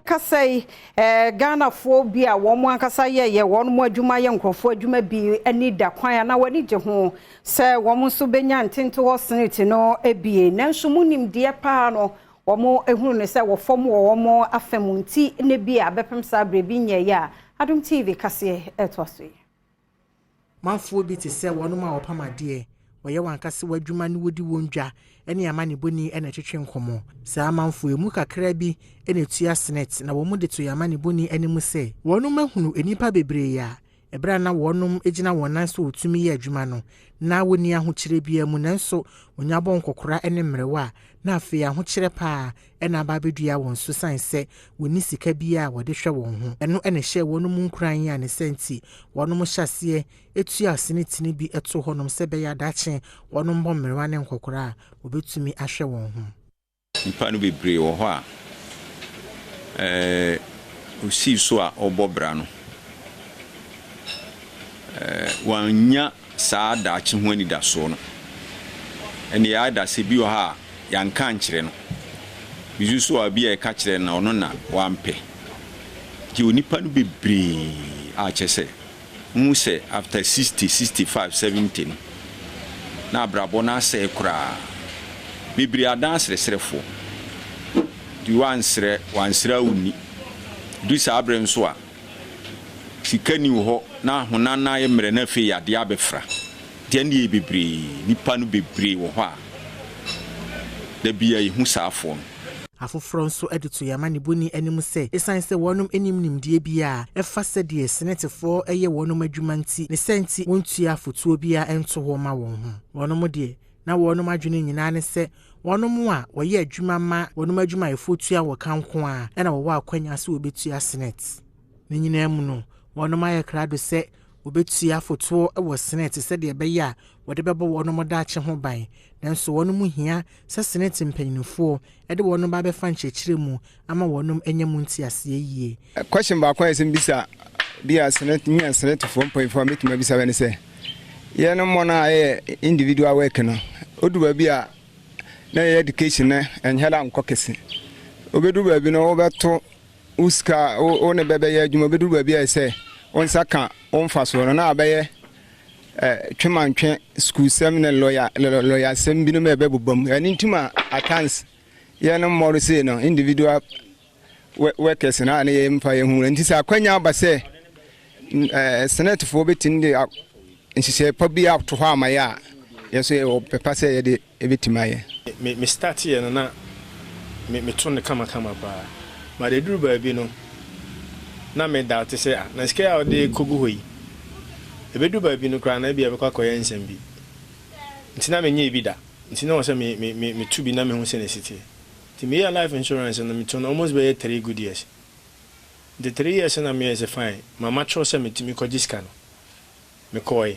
Kasee Ghana fo bi a wo mo ankasa ye won mo adwuma ye nkrofo adwuma bi ani da kwan na wani je ho se wo mo so benya ntento wo SNNIT no ebie nanso munim de pa no wo mo ehunu ne se wo fom wo mo afemunti ne bi a bepem sa brebi nye ya Adom TV Kasee etwaso manfo bi te se wonu ma opamade woye wankase wadwuma ne wodi wondwa ene amane boni ene twetwe nkomo saa manfo emu kakra bi ene tua SNNIT na wo mu de to yamane boni ene mu se wonu mahunu enipa bebre ya ebra na wonum egina wonan so otumi ye adwuma no na woni ahokyere bia mu nanso onyabon kokora ene mrewa na afi ahokyere pa ena ba bedua won so sanse woni sika bia wode hwe won ho eno ene hye wonum nkran ya ne senti wonum hyase etua SNNIT ni bi eto honom se be ya dache wonum bɔ mrewa ne nkokora obetumi ahwe won ho nipa no bebre wo ho a usi so a obobra no wanya saa dachi ho ani da so no ene ya da se bi o ha yanka nkyere no bizu so a bi e ka kyere na ono na wampe ti onipa no bebre a chese mu se after 60 65 70 na abrabo na se kura bebre adan sresrefo di wansre uni du sa abrem so a sikani ho na honana ye mre na fe yade abefra de ne bebre nipa no bebre wo ho a da bia yi hu saafo afoforo nso edito yamane boni anim se esan se wonum enim nimdie bia efa se de SNNIT fo eye wonum adwuma nti ne senti wontua fotuo bia ento ho ma won ho wonum de na wonum adwene nyina ne se wonum a woye adwuma ma wonum adwuma e fotua wo kanko a na wo akwanya se obetua SNNIT ne nyina mu no wonum aye krado se obetua fotuo e wo SNNIT se de be ya wode bebo wonum daache ho ban nanso wonum hia se SNNIT mpanyinfo e de wonum ba be fa nchechire mu ama wonum enyam ntiase yie question ba kwa esim bisa bia SNNIT nya SNNIT fo mpanyinfo metuma bisa we ne se ye no mo na individual work no odu ba bia na education na enhela nkokese obedu ba bi no obeto uska o ne bebe ye adwuma obedu ba bia se on saka on faso na abaye twemantwe school seminar lawyer sem bi no me bebobam ani ntuma attends ye no more say no individual workers na na ye mfa ye hu nti sa kwanya aba se SNNIT fo betin de nhihye pa bia to ho amaya yeso ye pepa se ye de ebetimaye me start ye na me to ne kama pa ma de duru ba bi no na me doubt say na ske a de kogu hoyi ebedu ba bi no kra na bia be kwa koye nsem bi ntina me nye bi da ntina wo se me tu bi na me hu se ne city ti me life insurance no me to almost be 3 good years the 3 years na me is fine mama cho se me ti me ko diska no me koy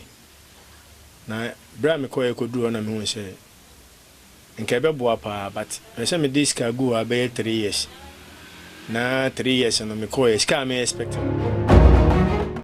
na bra me koy ko duro na me hu se nke be boa pa but me se me diska go a be 3 years na 3 years no me koy ska me expect